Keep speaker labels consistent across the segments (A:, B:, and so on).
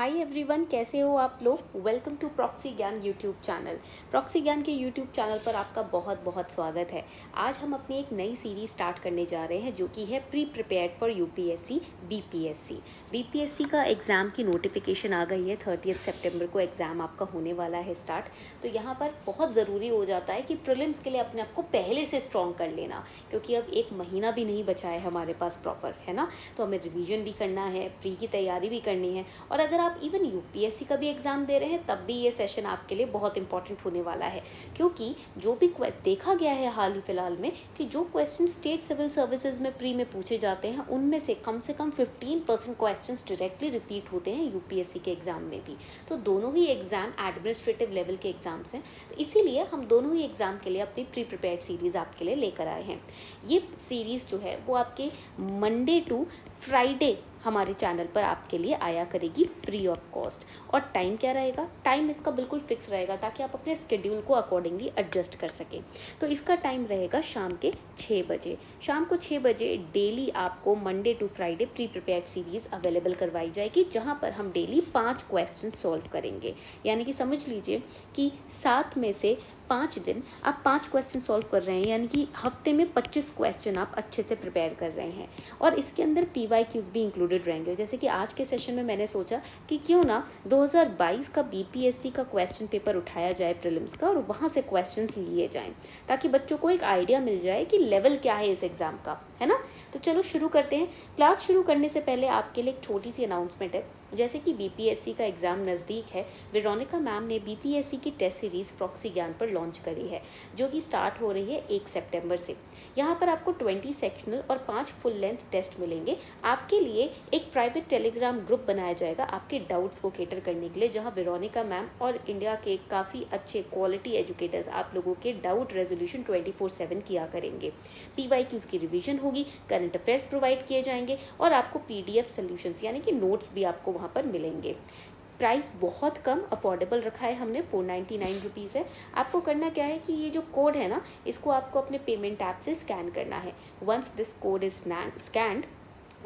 A: Hi everyone, कैसे हो आप लोग। वेलकम टू प्रॉक्सी ज्ञान यूट्यूब चैनल। प्रॉक्सी ज्ञान के यूट्यूब चैनल पर आपका बहुत बहुत स्वागत है। आज हम अपनी एक नई सीरीज स्टार्ट करने जा रहे हैं जो कि है pre prepared for UPSC BPSC. BPSC का एग्ज़ाम की नोटिफिकेशन आ गई है। 30 सितंबर को एग्ज़ाम आपका होने वाला है स्टार्ट। तो यहाँ पर बहुत ज़रूरी हो जाता है कि प्रीलिम्स के लिए अपने आप को पहले से स्ट्रॉन्ग कर लेना, क्योंकि अब एक महीना भी नहीं बचा है हमारे पास प्रॉपर, है ना। तो हमें रिवीजन भी करना है, प्री की तैयारी भी करनी है, और अगर आप इवन यूपीएससी का भी एग्ज़ाम दे रहे हैं तब भी ये सेशन आपके लिए बहुत इंपॉर्टेंट होने वाला है। क्योंकि जो भी देखा गया है हाल ही फिलहाल में कि जो क्वेश्चन स्टेट सिविल सर्विसेज में प्री में पूछे जाते हैं उनमें से कम 15% क्वेश्चंस डायरेक्टली रिपीट होते हैं यूपीएससी के एग्ज़ाम में भी। तो दोनों ही एग्ज़ाम एडमिनिस्ट्रेटिव लेवल के एग्ज़ाम्स हैं, तो इसीलिए हम दोनों ही एग्ज़ाम के लिए अपनी प्री प्रिपेयर्ड सीरीज़ आपके लिए लेकर आए हैं। ये सीरीज़ जो है वो आपके मंडे टू फ्राइडे हमारे चैनल पर आपके लिए आया करेगी फ्री ऑफ कॉस्ट। और टाइम क्या रहेगा, टाइम इसका बिल्कुल फिक्स रहेगा ताकि आप अपने स्केड्यूल को अकॉर्डिंगली एडजस्ट कर सकें। तो इसका टाइम रहेगा शाम के 6 बजे। शाम को 6 बजे डेली आपको Monday to Friday pre prepared series available करवाई जाएगी, जहां पर हम डेली 5 क्वेश्चन सॉल्व करेंगे। यानी कि समझ लीजिए कि 7 में से 5 दिन आप 5 क्वेश्चन सॉल्व कर रहे हैं, यानी कि हफ्ते में 25 क्वेश्चन आप अच्छे से प्रिपेयर कर रहे हैं। और इसके अंदर पीवाईक्यूज भी इंक्लूडेड रहेंगे। जैसे कि आज के सेशन में मैंने सोचा कि क्यों ना 2022 का बीपीएससी का क्वेश्चन पेपर उठाया जाए प्रीलिम्स का, और वहाँ से क्वेश्चंस लिए जाएं ताकि बच्चों को एक आइडिया मिल जाए कि लेवल क्या है इस एग्ज़ाम का, है ना। तो चलो शुरू करते हैं। क्लास शुरू करने से पहले आपके लिए एक छोटी सी अनाउंसमेंट है। जैसे कि बीपीएससी का एग्ज़ाम नज़दीक है, वेरोनिका मैम ने बीपीएससी की टेस्ट सीरीज़ प्रॉक्सी ज्ञान पर लॉन्च करी है, जो कि स्टार्ट हो रही है 1 सितंबर से। यहाँ पर आपको 20 सेक्शनल और 5 फुल लेंथ टेस्ट मिलेंगे। आपके लिए एक प्राइवेट टेलीग्राम ग्रुप बनाया जाएगा आपके डाउट्स को कैटर करने के लिए, जहाँ वेरोनिका मैम और इंडिया के काफ़ी अच्छे क्वालिटी एजुकेटर्स आप लोगों के डाउट रेजोल्यूशन 24/7 किया करेंगे। पीवाईक्यूज़ की रिवीजन होगी, करंट अफेयर्स प्रोवाइड किए जाएंगे, और आपको पीडीएफ सोल्यूशंस यानी कि नोट्स भी आपको वहाँ पर मिलेंगे। प्राइस बहुत कम अफोर्डेबल रखा है हमने, 499 रुपीज़ है। आपको करना क्या है कि ये जो कोड है ना, इसको आपको अपने पेमेंट ऐप से स्कैन करना है। Once this code is scanned,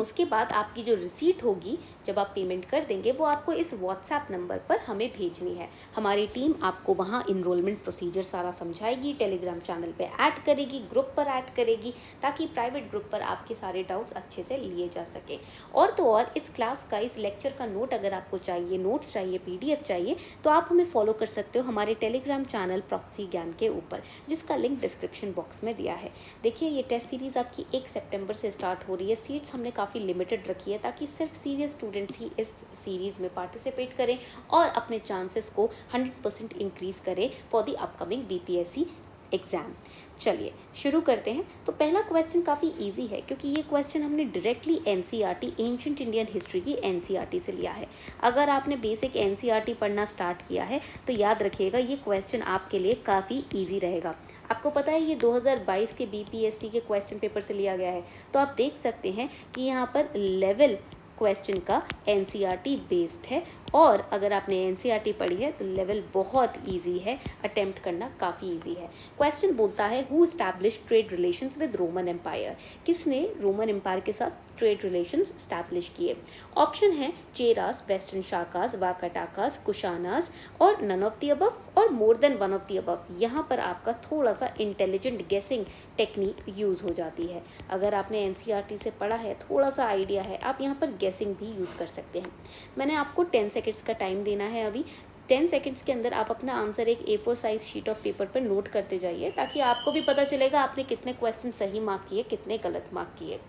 A: उसके बाद आपकी जो रिसीट होगी जब आप पेमेंट कर देंगे वो आपको इस व्हाट्सएप नंबर पर हमें भेजनी है। हमारी टीम आपको वहाँ इनरोलमेंट प्रोसीजर सारा समझाएगी, टेलीग्राम चैनल पे ऐड करेगी, ग्रुप पर ऐड करेगी, ताकि प्राइवेट ग्रुप पर आपके सारे डाउट्स अच्छे से लिए जा सके। और तो और इस क्लास का, इस लेक्चर का नोट अगर आपको चाहिए, नोट्स चाहिए, पीडीएफ चाहिए, तो आप हमें फॉलो कर सकते हो हमारे टेलीग्राम चैनल प्रॉक्सी ज्ञान के ऊपर, जिसका लिंक डिस्क्रिप्शन बॉक्स में दिया है। देखिए, ये टेस्ट सीरीज़ आपकी 1 सितंबर से स्टार्ट हो रही है। सीट्स हमने काफ़ी लिमिटेड रखी है ताकि सिर्फ सीरियस स्टूडेंट्स ही इस सीरीज़ में पार्टिसिपेट करें और अपने चांसेस को 100% इंक्रीज़ करें for the upcoming BPSC exam. चलिए शुरू करते हैं। तो पहला क्वेश्चन काफ़ी इजी है, क्योंकि ये क्वेश्चन हमने directly NCERT, ancient Indian history की एनसीईआरटी से लिया है। अगर आपने बेसिक एनसीईआरटी पढ़ना स्टार्ट किया है तो याद रखिएगा ये क्वेश्चन आपके लिए काफ़ी इजी रहेगा। आपको पता है ये 2022 के बीपीएससी के क्वेश्चन पेपर से लिया गया है, तो आप देख सकते हैं कि यहाँ पर लेवल क्वेश्चन का एनसीईआरटी बेस्ड है, और अगर आपने एनसीईआरटी पढ़ी है तो लेवल बहुत इजी है, अटेम्प्ट करना काफ़ी इजी है। क्वेश्चन बोलता है who establish trade relations with Roman Empire, किसने रोमन एम्पायर के साथ ट्रेड रिलेशंस एस्टैब्लिश किए। ऑप्शन है चेरास, वेस्टर्न शाकास, वाकाटाकास, कुशानास, और none of the above, or more than one of the above. यहाँ पर आपका थोड़ा सा इंटेलिजेंट गेसिंग टेक्निक यूज़ हो जाती है। अगर आपने एनसीईआरटी से पढ़ा है, थोड़ा सा आइडिया है, आप यहाँ पर गेसिंग भी यूज़ कर सकते हैं। मैंने आपको 10 सेकेंड्स का टाइम देना है अभी। 10 सेकेंड्स के अंदर आप अपना आंसर एक A4 size sheet of paper पर नोट करते जाइए, ताकि आपको भी पता चलेगा आपने कितने क्वेश्चन सही मार्क किए, कितने गलत मार्क किए।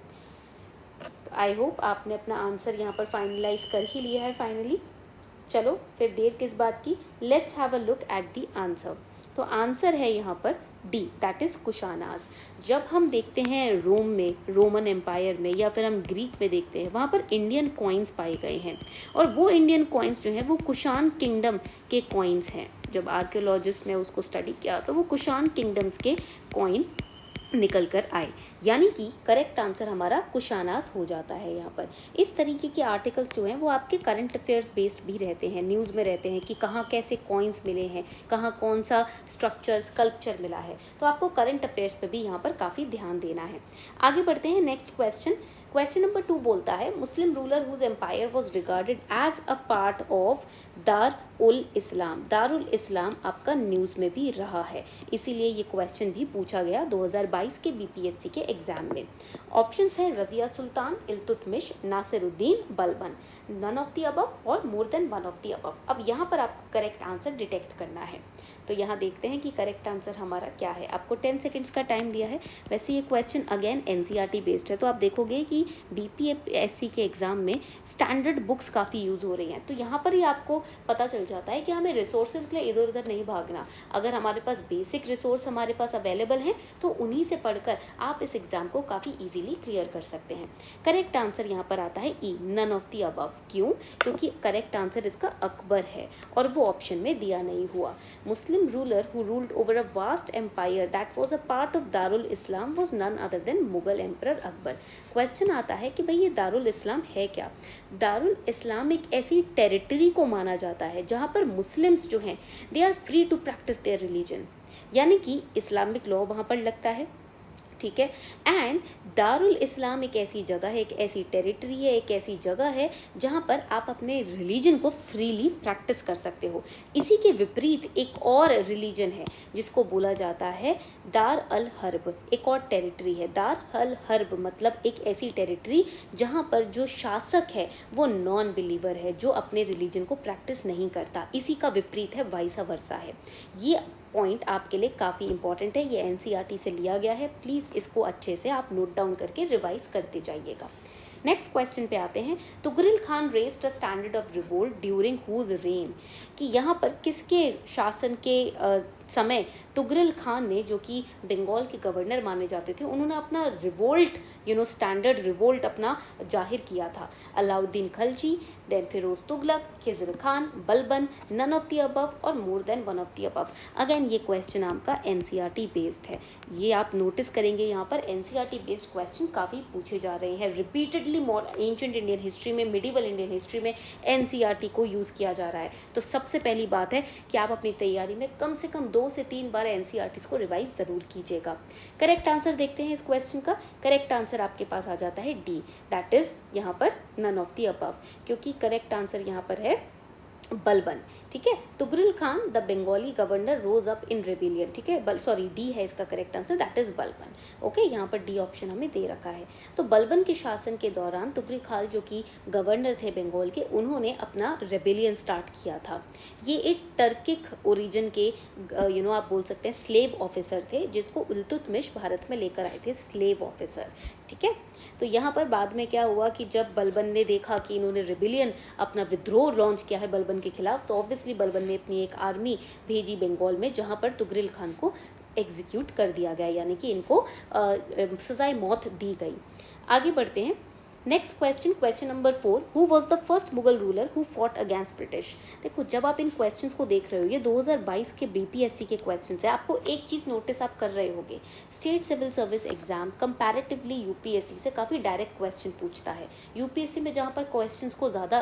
A: तो आई होप आपने अपना आंसर यहाँ पर फाइनलाइज कर ही लिया है फाइनली। चलो फिर देर किस बात की, let's have a look at the answer. तो आंसर है यहाँ पर डी, दैट इज़ कुशानास। जब हम देखते हैं रोम में, रोमन एम्पायर में, या फिर हम ग्रीक में देखते हैं, वहाँ पर इंडियन कॉइन्स पाए गए हैं, और वो इंडियन कॉइन्स जो हैं वो कुशान किंगडम के कॉइन्स हैं। जब आर्कियोलॉजिस्ट ने उसको स्टडी किया तो वो कुशान किंगडम्स के कॉइन निकल कर आए, यानी कि करेक्ट आंसर हमारा कुशानास हो जाता है। यहाँ पर इस तरीके के आर्टिकल्स जो हैं वो आपके करंट अफेयर्स बेस्ड भी रहते हैं, न्यूज़ में रहते हैं कि कहाँ कैसे कॉइन्स मिले हैं, कहाँ कौन सा स्ट्रक्चर, स्कल्पचर मिला है। तो आपको करंट अफेयर्स पे भी यहाँ पर काफ़ी ध्यान देना है। आगे बढ़ते हैं नेक्स्ट क्वेश्चन। क्वेश्चन नंबर 2 बोलता है Muslim ruler whose empire was regarded as a part of दार उल इस्लाम। दारुल इस्लाम आपका न्यूज़ में भी रहा है, इसीलिए ये क्वेश्चन भी पूछा गया 2022 के बीपीएससी के एग्जाम में। ऑप्शंस हैं Razia Sultan, Iltutmish, Nasiruddin, Balban, none of the above or more than one of the above. अब यहाँ पर आपको करेक्ट आंसर डिटेक्ट करना है, तो यहाँ देखते हैं कि करेक्ट आंसर हमारा क्या है। आपको 10 सेकंड्स का टाइम दिया है। वैसे ये क्वेश्चन अगेन एनसीईआरटी बेस्ड है, तो आप देखोगे कि बीपीएससी के एग्जाम में स्टैंडर्ड बुक्स काफ़ी यूज़ हो रही हैं, तो यहाँ पर ही आपको पता चल जाता है कि हमें रिसोर्सेज के लिए इधर उधर नहीं भागना। अगर हमारे पास बेसिक रिसोर्स हमारे पास अवेलेबल हैं तो उन्हीं से पढ़कर आप इस एग्ज़ाम को काफ़ी ईजिली क्लियर कर सकते हैं। करेक्ट आंसर यहाँ पर आता है ई, नन ऑफ द अबव। क्यों? क्योंकि करेक्ट आंसर इसका अकबर है और वो ऑप्शन में दिया नहीं हुआ। Muslim ruler who ruled over a vast empire that was a part of Darul Islam was none other than Mughal emperor Akbar. Question आता है कि भाई ये दारुल इस्लाम है क्या? दारुल इस्लाम एक ऐसी टेरिटरी को माना जाता है जहाँ पर मुस्लिम्स जो हैं they are free to practise their religion, यानी कि इस्लामिक लॉ वहाँ पर लगता है, ठीक है। एंड दारुल इस्लाम एक ऐसी जगह है, एक ऐसी टेरिटरी है, एक ऐसी जगह है जहाँ पर आप अपने रिलीजन को फ्रीली प्रैक्टिस कर सकते हो। इसी के विपरीत एक और रिलीजन है जिसको बोला जाता है दार अल हर्ब, एक और टेरिटरी है। दार अल हर्ब मतलब एक ऐसी टेरिटरी जहाँ पर जो शासक है वो नॉन बिलीवर है, जो अपने रिलीजन को प्रैक्टिस नहीं करता। इसी का विपरीत है, वाइसा वर्सा है। ये पॉइंट आपके लिए काफ़ी इंपॉर्टेंट है, ये एनसीईआरटी से लिया गया है। प्लीज़ इसको अच्छे से आप नोट डाउन करके रिवाइज करते जाइएगा। नेक्स्ट क्वेश्चन पे आते हैं। Tughril Khan raised a standard of revolt during his reign, कि यहाँ पर किसके शासन के समय तुगरिल खान ने, जो कि बंगाल के गवर्नर माने जाते थे, उन्होंने अपना रिवोल्ट स्टैंडर्ड रिवोल्ट अपना जाहिर किया था? Alauddin Khalji, then Firoz Tughlaq, Khizr Khan, Balban, none of the above or more than one of the above. Again ये क्वेश्चन आपका एनसीईआरटी बेस्ड है, ये आप नोटिस करेंगे यहाँ पर एनसीईआरटी बेस्ड क्वेश्चन काफ़ी पूछे जा रहे हैं रिपीटेडली। एंशिएंट इंडियन हिस्ट्री में, मिडिवल इंडियन हिस्ट्री में एनसीईआरटी को यूज़ किया जा रहा है। तो सबसे पहली बात है कि आप अपनी तैयारी में कम से कम 2 से 3 बार एनसीईआरटी को रिवाइज ज़रूर कीजिएगा। करेक्ट आंसर देखते हैं इस क्वेश्चन का। करेक्ट आंसर आपके पास आ जाता है डी, दैट इज़ यहाँ पर नन ऑफ द अबव, क्योंकि करेक्ट आंसर यहाँ पर है बलबन, ठीक है। Tughril Khan the Bengali governor rose up in rebellion, ठीक है। सॉरी, डी है इसका correct answer, that is Balban. Okay, यहाँ पर डी ऑप्शन हमें दे रखा है। तो बलबन के शासन के दौरान तुगरिल खान जो कि गवर्नर थे बंगाल के, उन्होंने अपना रेबिलियन स्टार्ट किया था। ये एक टर्किक ओरिजिन के आप बोल सकते हैं स्लेव ऑफिसर थे, जिसको इल्तुतमिश भारत में लेकर आए थे, स्लेव ऑफिसर, ठीक है। तो यहाँ पर बाद में क्या हुआ कि जब बलबन ने देखा कि इन्होंने रिबिलियन, अपना विद्रोह लॉन्च किया है बलबन के खिलाफ, तो ऑब्वियसली बलबन ने अपनी एक आर्मी भेजी बंगाल में, जहाँ पर तुगरिल खान को एग्जीक्यूट कर दिया गया, यानी कि इनको सजाए मौत दी गई। आगे बढ़ते हैं। Next question, question number 4, who was the first Mughal ruler who fought against British. देखो, जब आप इन क्वेश्चंस को देख रहे हो, ये 2022 के बीपीएससी के क्वेश्चंस है। आपको एक चीज़ नोटिस आप कर रहे होगे, state civil service exam comparatively UPSC से काफ़ी डायरेक्ट क्वेश्चन पूछता है। यूपीएससी में जहाँ पर क्वेश्चंस को ज़्यादा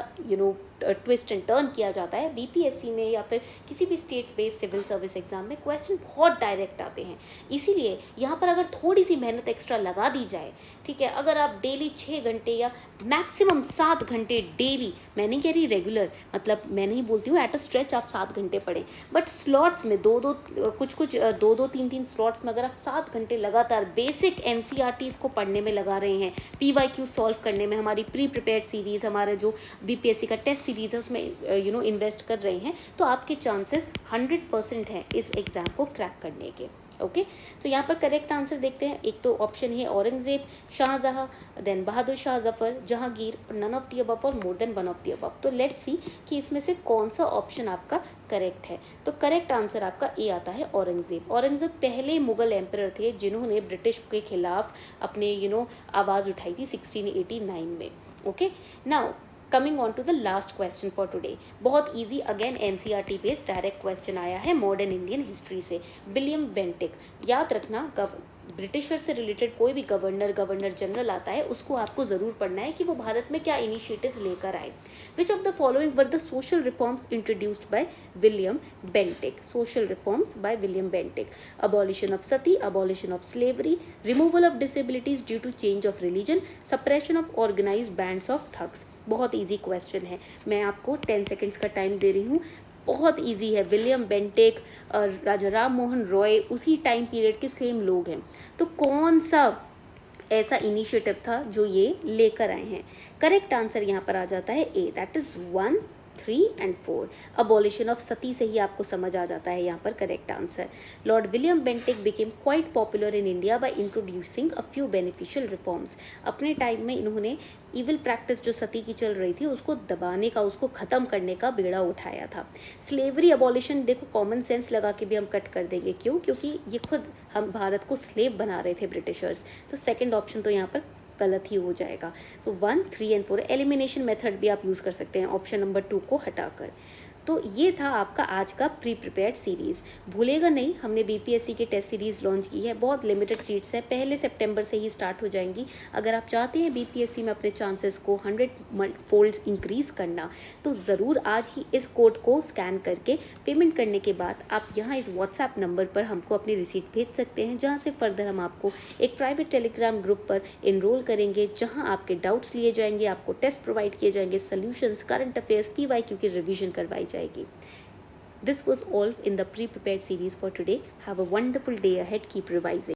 A: ट्विस्ट एंड टर्न किया जाता है, बीपीएससी में या फिर किसी भी state based civil service exam में क्वेश्चन बहुत डायरेक्ट आते हैं। इसीलिए यहाँ पर अगर थोड़ी सी मेहनत एक्स्ट्रा लगा दी जाए, ठीक है, अगर आप डेली 6 घंटे या मैक्सिमम 7 घंटे डेली, मैं नहीं कह रही रेगुलर, मतलब मैं नहीं बोलती हूँ एट अ स्ट्रेच आप 7 घंटे पढ़ें, बट स्लॉट्स में कुछ 2-3 स्लॉट्स में अगर आप 7 घंटे लगातार बेसिक एनसीईआरटीज़ को पढ़ने में लगा रहे हैं, पीवाईक्यू सॉल्व करने में, हमारी प्री प्रिपेयर्ड सीरीज़, हमारा जो बीपीएससी का टेस्ट सीरीज़ है उसमें इन्वेस्ट कर रहे हैं, तो आपके चांसेस 100% हैं इस एग्ज़ाम को क्रैक करने के। ओके, तो यहाँ पर करेक्ट आंसर देखते हैं। एक तो ऑप्शन है Aurangzeb, Shahjahan, then Bahadur Shah Zafar, Jahangir, none of the above or more than one of the above. तो लेट्स सी कि इसमें से कौन सा ऑप्शन आपका करेक्ट है। तो करेक्ट आंसर आपका ए आता है, औरंगजेब। औरंगजेब पहले मुगल एम्परर थे जिन्होंने ब्रिटिश के खिलाफ अपने आवाज़ उठाई थी 1689 में। Okay, now coming on to the last question for today. बहुत easy, again NCERT based direct question आया है मॉडर्न इंडियन हिस्ट्री से। विलियम बेंटिक, याद रखना ब्रिटिशर से रिलेटेड कोई भी गवर्नर जनरल आता है उसको आपको ज़रूर पढ़ना है कि वो भारत में क्या इनिशिएटिव्स लेकर आए। Which of the following were the social reforms introduced by William Bentinck. Social reforms by William Bentinck: abolition of sati, abolition of slavery, removal of disabilities due to change of religion, suppression of organised bands of thugs. बहुत easy question है, मैं आपको 10 seconds का time दे रही हूँ। बहुत easy है। William Bentinck, राजा राम मोहन रॉय उसी टाइम पीरियड के सेम लोग हैं। तो कौन सा ऐसा इनिशिएटिव था जो ये लेकर आए हैं? करेक्ट आंसर यहाँ पर आ जाता है A, that is 1, 3 and 4। Abolition of sati से ही आपको समझ आ जाता है यहाँ पर correct answer. Lord William Bentinck became quite popular in India by introducing a few beneficial reforms. अपने टाइम में इन्होंने इविल प्रैक्टिस जो सती की चल रही थी उसको दबाने का, उसको ख़त्म करने का बीड़ा उठाया था। स्लेवरी अबॉलिशन देखो कॉमन सेंस लगा के भी हम कट कर देंगे, क्यों? क्योंकि ये खुद हम भारत को स्लेव बना रहे थे ब्रिटिशर्स, तो सेकेंड ऑप्शन तो यहाँ पर गलत ही हो जाएगा। तो 1, 3 एंड 4 एलिमिनेशन मेथड भी आप यूज़ कर सकते हैं ऑप्शन नंबर 2 को हटाकर। तो ये था आपका आज का प्री प्रिपेयर्ड सीरीज़। भूलेगा नहीं, हमने बीपीएससी की टेस्ट सीरीज़ लॉन्च की है, बहुत लिमिटेड सीट्स है, पहले सितंबर से ही स्टार्ट हो जाएंगी। अगर आप चाहते हैं बीपीएससी में अपने चांसेस को 100 फोल्ड्स इंक्रीज़ करना, तो ज़रूर आज ही इस कोड को स्कैन करके पेमेंट करने के बाद आप यहाँ इस व्हाट्सएप नंबर पर हमको अपनी रिसीट भेज सकते हैं, जहाँ से फर्दर हम आपको एक प्राइवेट टेलीग्राम ग्रुप पर इनरोल करेंगे, जहाँ आपके डाउट्स लिए जाएंगे, आपको टेस्ट प्रोवाइड किए जाएंगे, सोल्यूशंस, करंट अफेयर्स, पीवाईक्यू की रिवीजन करवाई जाएगी। This was all in the pre-prepared series for today. Have a wonderful day ahead. Keep revising.